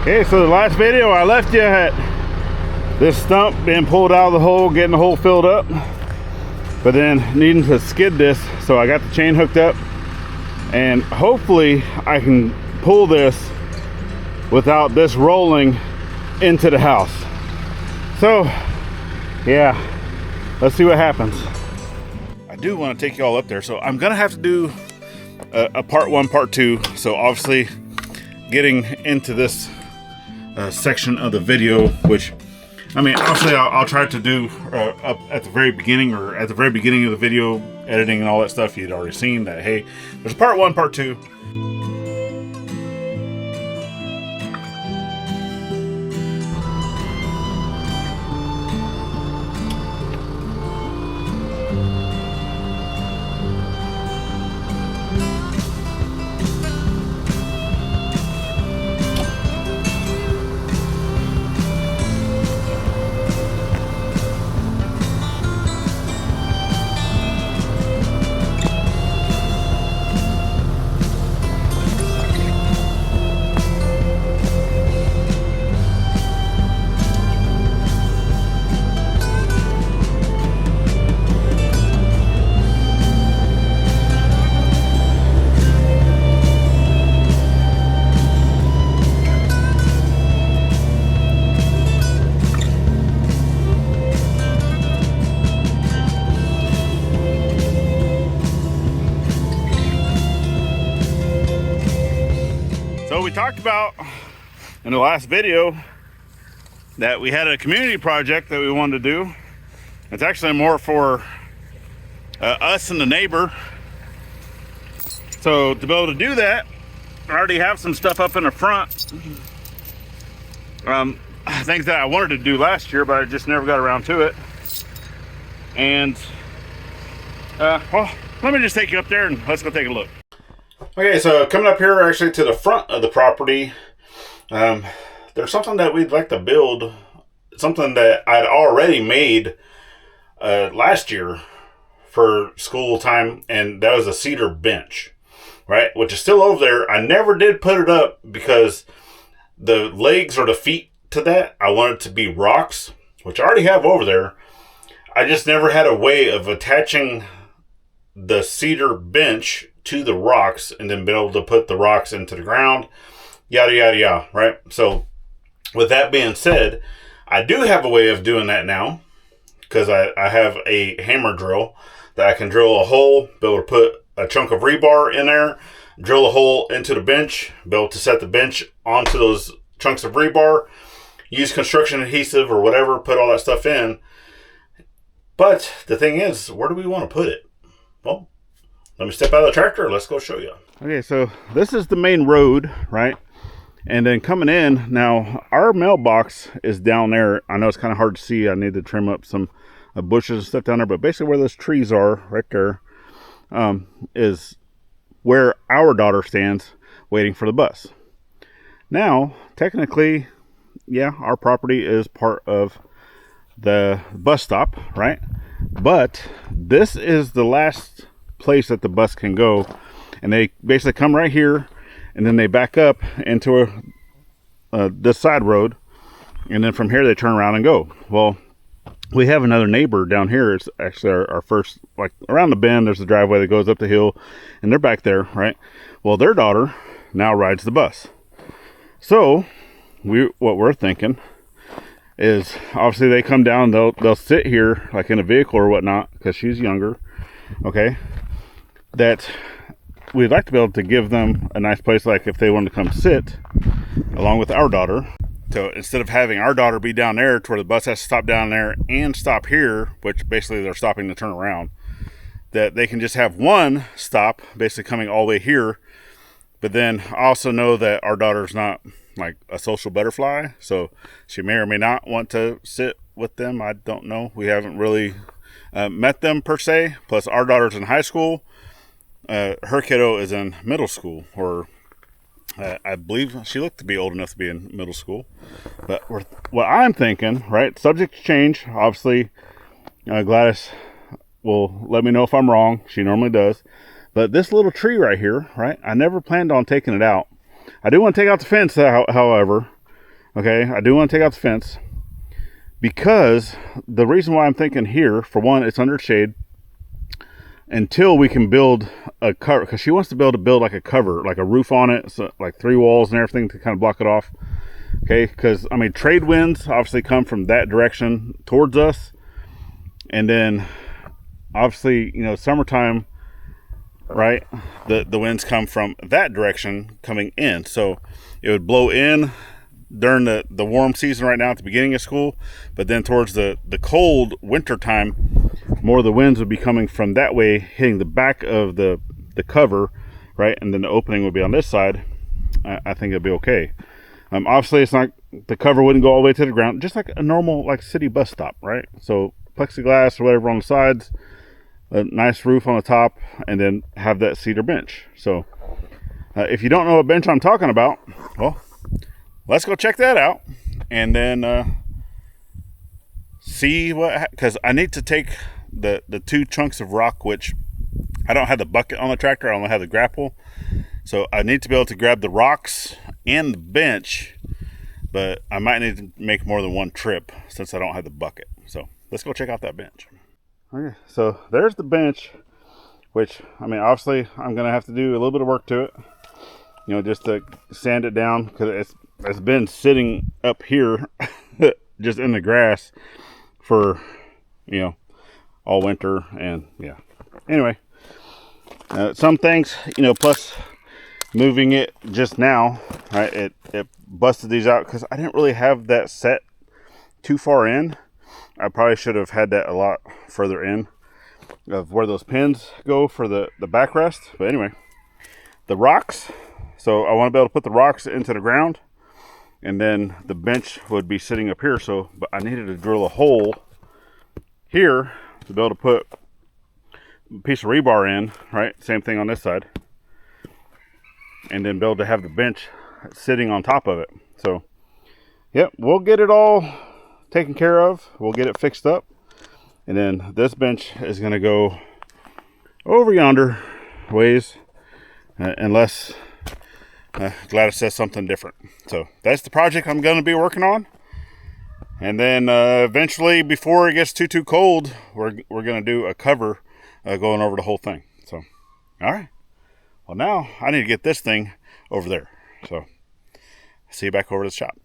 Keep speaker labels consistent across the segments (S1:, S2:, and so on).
S1: Okay, so the last video I left you at this stump being pulled out of the hole, getting the hole filled up, but then needing to skid this. So I got the chain hooked up, and hopefully I can pull this without this rolling into the house. So yeah, let's see what happens. I do want to take you all up there, so I'm gonna have to do a part one, part two. So obviously getting into this section of the video, which I mean, obviously I'll try to do up at the very beginning, or at the very beginning of the video, editing and all that stuff. You'd already seen that, hey, there's part one, part two. So we talked about in the last video that we had a community project that we wanted to do. It's actually more for us and the neighbor. So to be able to do that, I already have some stuff up in the front. Things that I wanted to do last year, but I just never got around to it. And well, let me just take you up there and let's go take a look. Okay, so coming up here actually to the front of the property, there's something that we'd like to build, something that I'd already made last year for school time, and that was a cedar bench, right? Which is still over there. I never did put it up because the legs or the feet to that, I wanted to be rocks, which I already have over there. I just never had a way of attaching the cedar bench to the rocks and then be able to put the rocks into the ground, yada yada yada, right? So with that being said, I do have a way of doing that now, because I have a hammer drill that I can drill a hole, be able to put a chunk of rebar in there, drill a hole into the bench, be able to set the bench onto those chunks of rebar, use construction adhesive or whatever, put all that stuff in. But the thing is, where do we want to put it? Well, let me step out of the tractor. Let's go show you. Okay, so this is the main road, right? And then coming in, now our mailbox is down there. I know it's kind of hard to see. I need to trim up some bushes and stuff down there. But basically where those trees are, right there, is where our daughter stands waiting for the bus. Now, technically, yeah, our property is part of the bus stop, right? But this is the last place that the bus can go, and they basically come right here, and then they back up into this side road, and then from here they turn around and go. Well, we have another neighbor down here. It's actually our first, like around the bend, there's a driveway that goes up the hill, and they're back there, right? Well, their daughter now rides the bus. So what we're thinking is, obviously they come down, they'll sit here like in a vehicle or whatnot, because she's younger, okay? That we'd like to be able to give them a nice place, like if they wanted to come sit along with our daughter. So instead of having our daughter be down there to where the bus has to stop down there and stop here, which basically they're stopping to turn around, that they can just have one stop basically coming all the way here. But then I also know that our daughter's not like a social butterfly, so she may or may not want to sit with them. I don't know. We haven't really met them per se. Plus our daughter's in high school. Her kiddo is in middle school, or I believe she looked to be old enough to be in middle school. But what I'm thinking, right, subject to change, obviously, Gladys will let me know if I'm wrong. She normally does. But this little tree right here, right, I never planned on taking it out. I do want to take out the fence, however, Okay, I do want to take out the fence because the reason why I'm thinking here, for one, it's under shade until we can build a cover, because she wants to be able to build like a cover, like a roof on it, so like 3 walls and everything to kind of block it off. Okay, because I mean, trade winds obviously come from that direction towards us, and then obviously, you know, summertime, right, the winds come from that direction coming in, so it would blow in during the warm season right now at the beginning of school, but then towards the cold winter time, more of the winds would be coming from that way, hitting the back of the cover, right, and then the opening would be on this side. I think it'd be okay. Obviously, it's not, the cover wouldn't go all the way to the ground, just like a normal like city bus stop, right? So plexiglass or whatever on the sides, a nice roof on the top, and then have that cedar bench. So if you don't know what bench I'm talking about, well, let's go check that out, and then see what, because I need to take the 2 chunks of rock, which I don't have the bucket on the tractor, I only have the grapple. So I need to be able to grab the rocks and the bench, but I might need to make more than one trip since I don't have the bucket. So let's go check out that bench. Okay, so there's the bench, which, I mean, obviously I'm going to have to do a little bit of work to it, you know, just to sand it down, because it's been sitting up here just in the grass for, you know, all winter. And yeah, anyway, some things, you know, plus moving it just now, right, it busted these out because I didn't really have that set too far in. I probably should have had that a lot further in of where those pins go for the backrest. But anyway, the rocks, so I want to be able to put the rocks into the ground, and then the bench would be sitting up here. So, but I needed to drill a hole here to be able to put a piece of rebar in, right, same thing on this side, and then be able to have the bench sitting on top of it. So yep, we'll get it all taken care of, we'll get it fixed up, and then this bench is going to go over yonder ways, unless Gladys says something different. So that's the project I'm going to be working on, and then eventually, before it gets too cold, we're going to do a cover going over the whole thing. So all right, well, now I need to get this thing over there. So see you back over to the shop.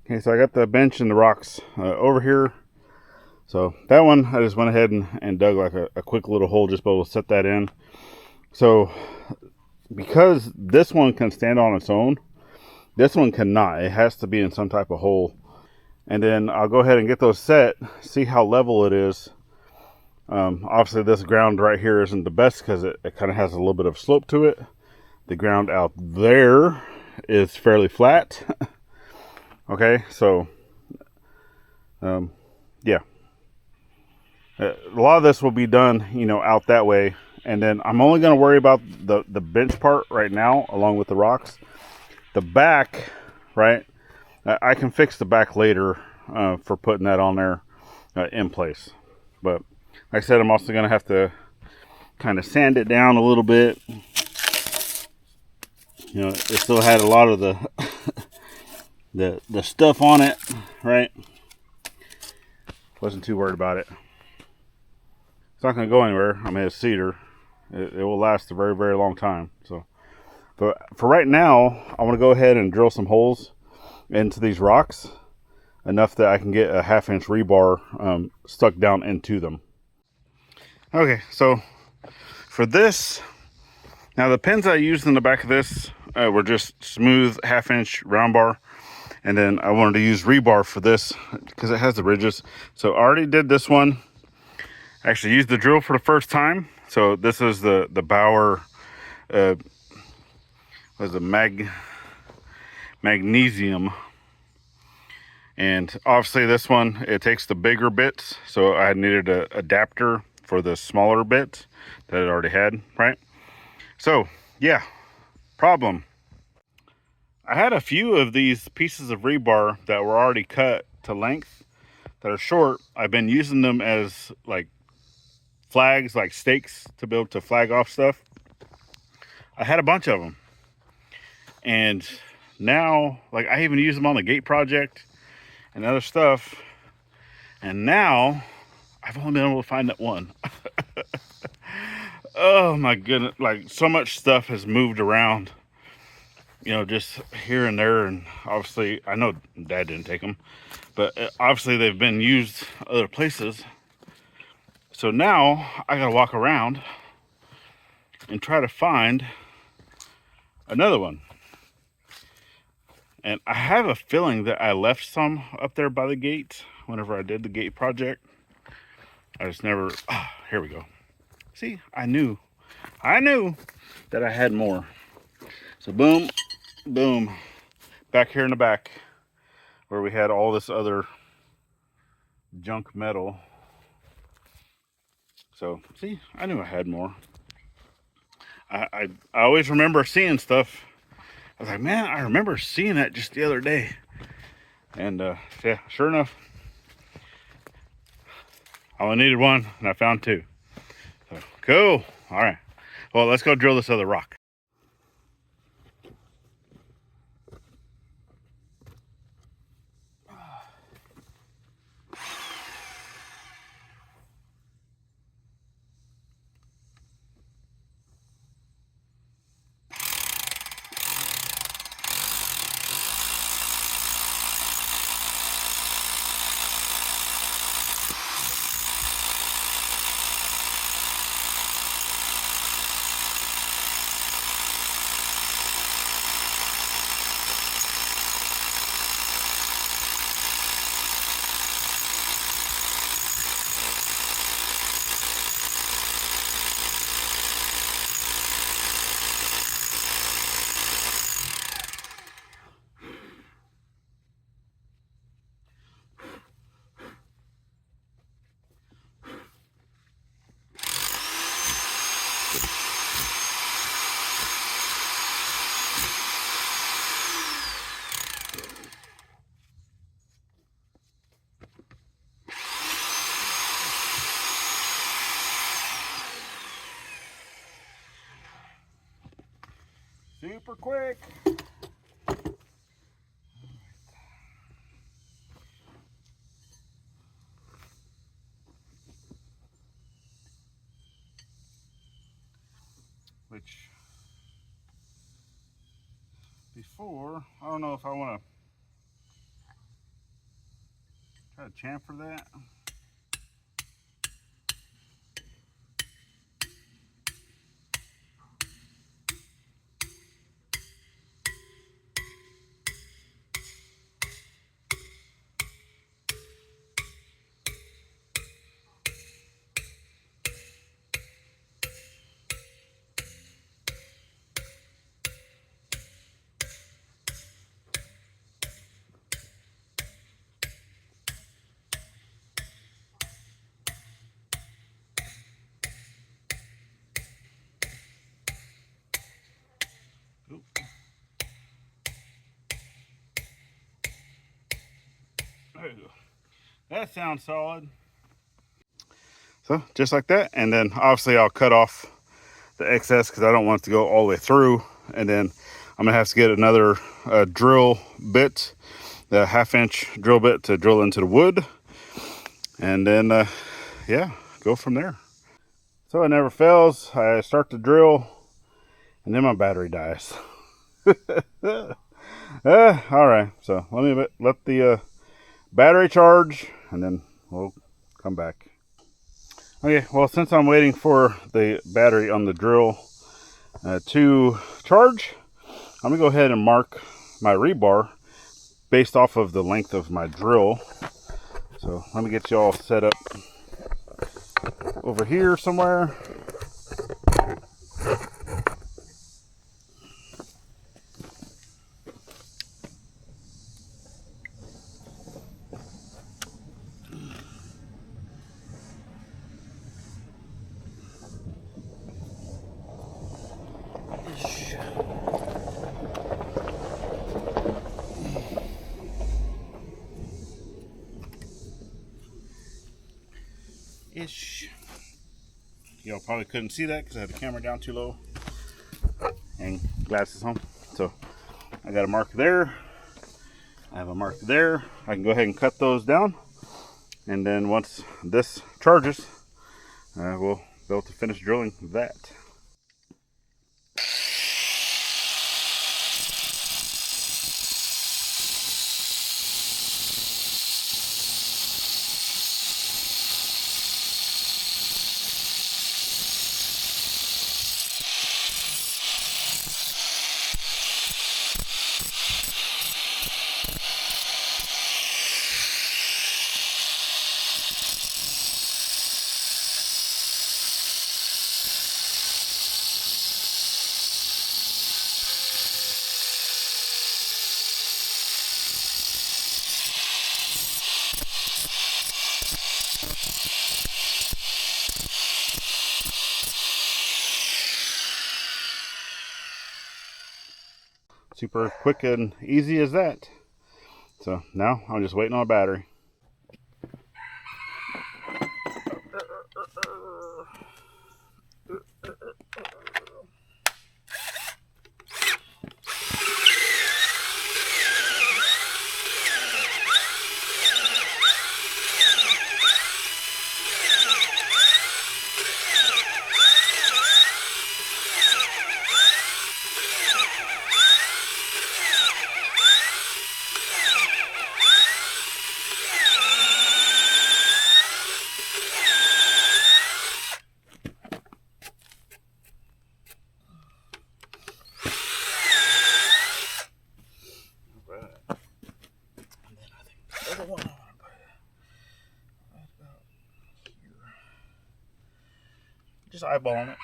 S1: Okay, so I got the bench and the rocks over here. So that one, I just went ahead and dug like a quick little hole, just be able to set that in. So because this one can stand on its own, this one cannot. It has to be in some type of hole. And then I'll go ahead and get those set, see how level it is. Obviously this ground right here isn't the best because it kind of has a little bit of slope to it. The ground out there is fairly flat. Okay, so yeah, a lot of this will be done, you know, out that way, and then I'm only going to worry about the bench part right now, along with the rocks. The back, right, I can fix the back later for putting that on there in place. But like I said, I'm also going to have to kind of sand it down a little bit. You know, it still had a lot of the the stuff on it, right? Wasn't too worried about it. It's not going to go anywhere. I mean, it's cedar. It will last a very, very long time. So, but for right now, I want to go ahead and drill some holes into these rocks, enough that I can get a 1/2-inch rebar stuck down into them. Okay, so for this, now the pins I used in the back of this were just smooth 1/2-inch round bar. And then I wanted to use rebar for this because it has the ridges. So I already did this one. Actually used the drill for the first time. So this is the Bauer, was a magnesium. And obviously this one, it takes the bigger bits. So I needed an adapter for the smaller bits that it already had, right? So yeah, problem. I had a few of these pieces of rebar that were already cut to length that are short. I've been using them as like flags, like stakes, to be able to flag off stuff. I had a bunch of them, and now, like, I even use them on the gate project and other stuff, and now I've only been able to find that one. Oh my goodness, like, so much stuff has moved around, you know, just here and there, and obviously I know Dad didn't take them, but obviously they've been used other places. So now I gotta walk around and try to find another one. And I have a feeling that I left some up there by the gate whenever I did the gate project. I just never, here we go. See, I knew that I had more. So boom, boom, back here in the back where we had all this other junk metal. So see, I knew I had more. I always remember seeing stuff. I was like, man, I remember seeing that just the other day. And yeah, sure enough, I only needed one and I found two. So cool. All right. Well, let's go drill this other rock. Super quick. Which, before, I don't know if I want to try to chamfer that. Oop. There you go. That sounds solid. So just like that, and then obviously I'll cut off the excess because I don't want it to go all the way through, and then I'm gonna have to get another drill bit, the 1/2-inch drill bit to drill into the wood, and then yeah, go from there. So it never fails. I start to drill and then my battery dies. All right, so let the battery charge and then we'll come back. Okay, well, since I'm waiting for the battery on the drill to charge, I'm gonna go ahead and mark my rebar based off of the length of my drill. So let me get you all set up over here somewhere. Ish. Y'all probably couldn't see that because I had the camera down too low and glasses on. So I got a mark there. I have a mark there. I can go ahead and cut those down. And then once this charges, we'll be able to finish drilling that. Super quick and easy as that. So now I'm just waiting on a battery. Just eyeballing it.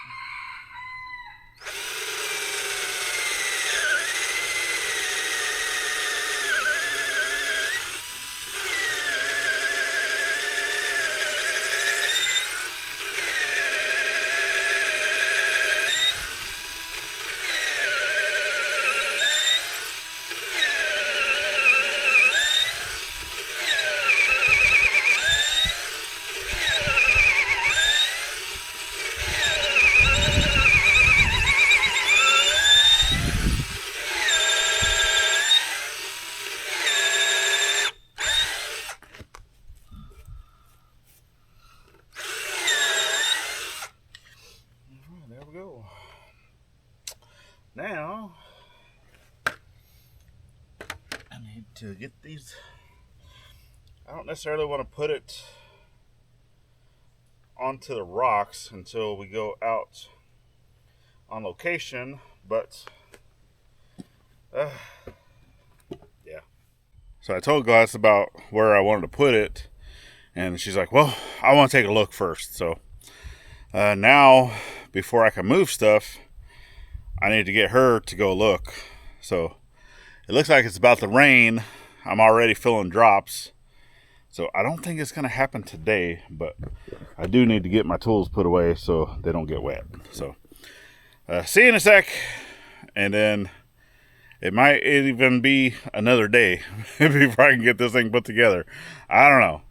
S1: Now, I need to get these. I don't necessarily want to put it onto the rocks until we go out on location, but yeah. So I told Gladys about where I wanted to put it, and she's like, well, I want to take a look first. So now, before I can move stuff, I need to get her to go look. So it looks like it's about to rain. I'm already feeling drops. So I don't think it's going to happen today, but I do need to get my tools put away so they don't get wet. So see you in a sec. And then it might even be another day before I can get this thing put together. I don't know.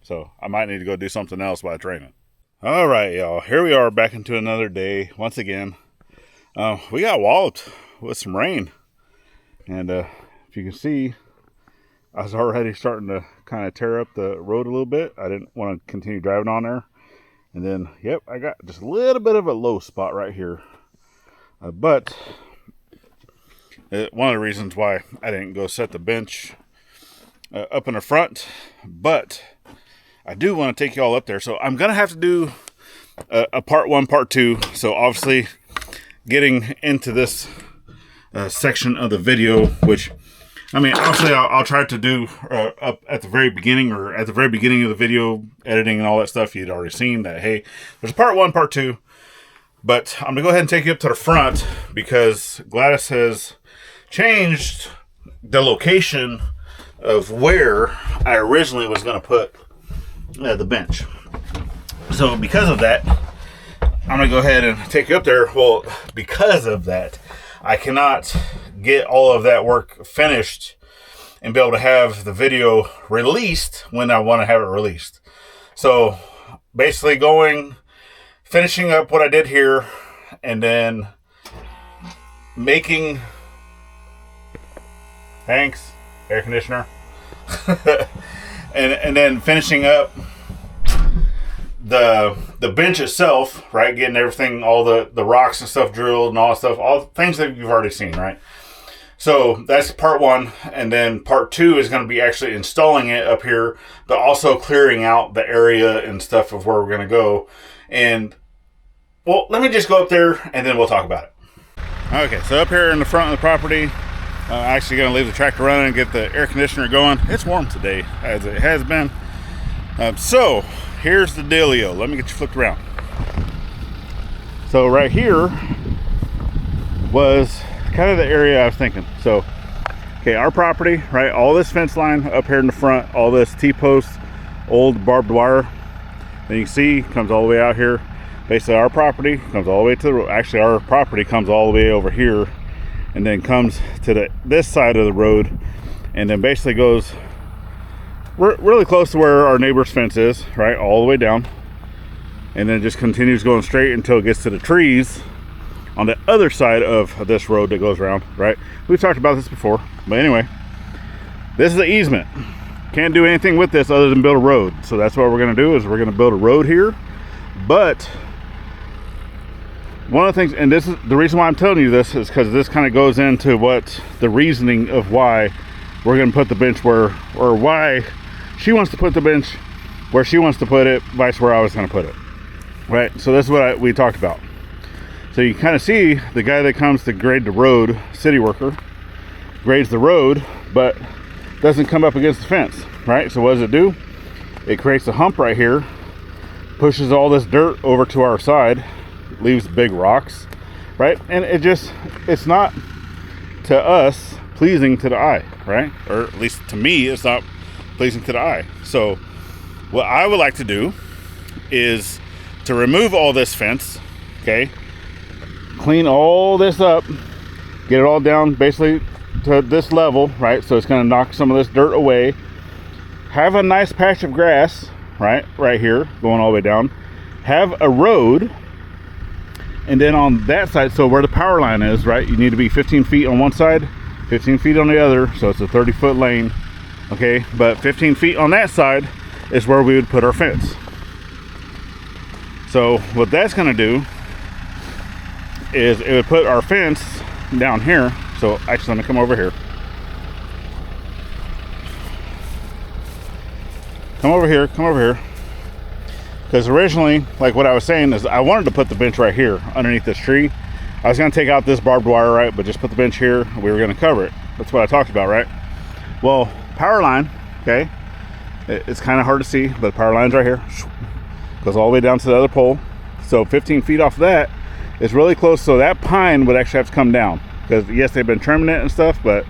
S1: So I might need to go do something else while it's raining. All right, y'all. Here we are back into another day once again. We got walloped with some rain, and if you can see, I was already starting to kind of tear up the road a little bit. I didn't want to continue driving on there, and then yep, I got just a little bit of a low spot right here, but one of the reasons why I didn't go set the bench up in the front, but I do want to take you all up there, so I'm gonna have to do a part 1, part 2. So obviously getting into this section of the video, which, I mean, obviously I'll try to do up at the very beginning, or at the very beginning of the video, editing and all that stuff. You'd already seen that, hey, there's a part 1, part 2. But I'm going to go ahead and take you up to the front because Gladys has changed the location of where I originally was going to put the bench. So because of that, I'm going to go ahead and take you up there. Well, because of that, I cannot get all of that work finished and be able to have the video released when I want to have it released. So basically finishing up what I did here, and then making Thanks, air conditioner. and then finishing up the bench itself, right? Getting everything, all the rocks and stuff drilled and all that stuff, all things that you've already seen, right? So that's part one. And then part two is going to be actually installing it up here, but also clearing out the area and stuff of where we're going to go. And well, let me just go up there and then we'll talk about it. Okay, so up here in the front of the property, actually going to leave the tractor running and get the air conditioner going. It's warm today, as it has been. So here's the dealio. Let me get you flipped around. So right here was kind of the area I was thinking. So, okay, our property, right? All this fence line up here in the front, all this T-post, old barbed wire. Then you can see comes all the way out here. Basically, our property comes all the way to the, actually our property comes all the way over here, and then comes to this side of the road, and then basically goes really close to where our neighbor's fence is, right, all the way down, and then just continues going straight until it gets to the trees on the other side of this road that goes around, right? We've talked about this before, but anyway, this is the easement. Can't do anything with this other than build a road. So that's what we're going to do, is we're going to build a road here. But one of the things, and this is the reason why I'm telling you this, is because this kind of goes into what the reasoning of why we're going to put the bench where, or why she wants to put the bench where she wants to put it, vice where I was going to put it, right? So this is what we talked about. So you kind of see the guy that comes to grade the road, city worker, grades the road, but doesn't come up against the fence, right? So what does it do? It creates a hump right here, pushes all this dirt over to our side, leaves big rocks, right? And it's not, to us, pleasing to the eye, right? Or at least to me, it's not pleasing to the eye. So what I would like to do is to remove all this fence, okay? Clean all this up, get it all down basically to this level, right? So it's going to knock some of this dirt away. Have a nice patch of grass, right here, going all the way down. Have a road, and then on that side, so where the power line is, right, you need to be 15 feet on one side, 15 feet on the other, so it's a 30-foot lane, okay? But 15 feet on that side is where we would put our fence. So what that's going to do is it would put our fence down here. So actually, let me come over here. Come over here. Because originally, like what I was saying, is I wanted to put the bench right here underneath this tree. I was going to take out this barbed wire, right, but just put the bench here. We were going to cover it. That's what I talked about, right? Well, power line, okay, it's kind of hard to see, but the power line's right here. Goes all the way down to the other pole. So 15 feet off of that is really close. So that pine would actually have to come down. Because yes, they've been trimming it and stuff, but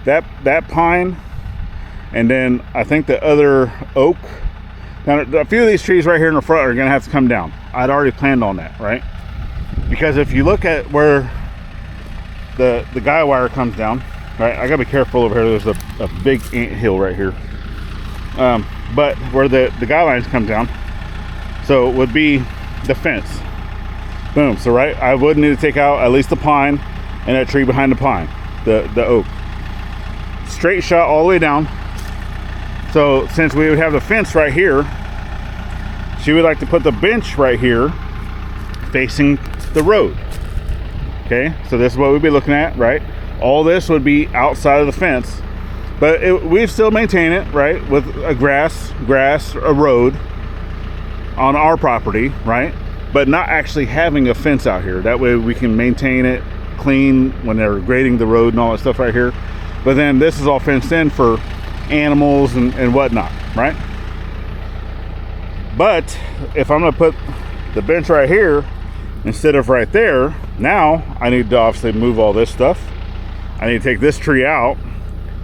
S1: that pine, and then I think the other oak, now a few of these trees right here in the front are gonna have to come down. I'd already planned on that, right? Because if you look at where the guy wire comes down, right, I gotta be careful over here. There's a big ant hill right here, but where the guy lines come down, so it would be the fence. Boom. So right, I would need to take out at least the pine and that tree behind the pine, the oak. Straight shot all the way down. So since we would have the fence right here, she would like to put the bench right here facing the road. Okay, so this is what we'd be looking at, right? All this would be outside of the fence, but we'd still maintain it, right, with a grass, a road on our property, right? But not actually having a fence out here. That way we can maintain it clean when they're grading the road and all that stuff right here. But then this is all fenced in for animals and whatnot, right? But if I'm gonna put the bench right here instead of right there, now I need to obviously move all this stuff. I need to take this tree out,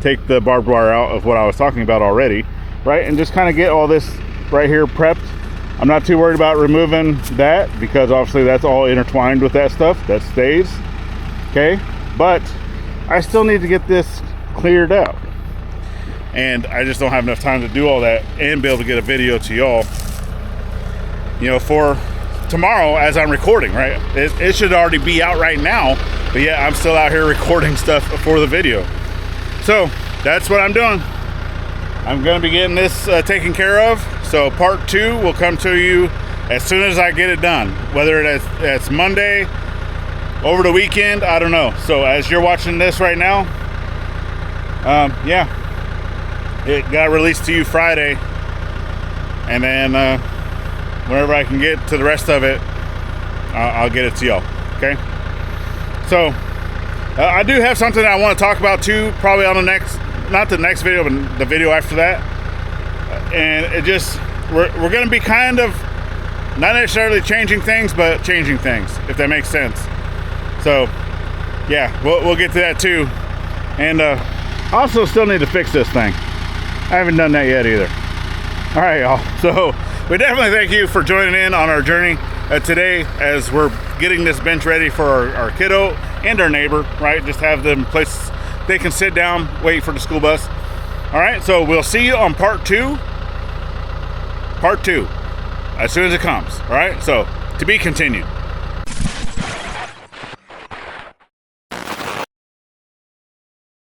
S1: take the barbed wire out of what I was talking about already, right? And just kind of get all this right here prepped. I'm not too worried about removing that because obviously that's all intertwined with that stuff. That stays, okay? But I still need to get this cleared out. And I just don't have enough time to do all that and be able to get a video to y'all, you know, for tomorrow as I'm recording, right? It should already be out right now, but yeah, I'm still out here recording stuff for the video. so that's what I'm doing. I'm going to be getting this taken care of. So part 2 will come to you as soon as I get it done. Whether it's Monday, over the weekend, I don't know. So as you're watching this right now, yeah, it got released to you Friday. And then whenever I can get to the rest of it, I'll get it to y'all. Okay? So I do have something I want to talk about too, probably on the next, not the next video, but the video after that. And it just, we're going to be kind of not necessarily changing things, but changing things, if that makes sense. So yeah, we'll get to that too. And also still need to fix this thing. I haven't done that yet either. All right, y'all. So we definitely thank you for joining in on our journey today as we're getting this bench ready for our kiddo and our neighbor, right? Just have them places they can sit down, wait for the school bus. All right, so we'll see you on part 2. Part 2, as soon as it comes. All right, so to be continued.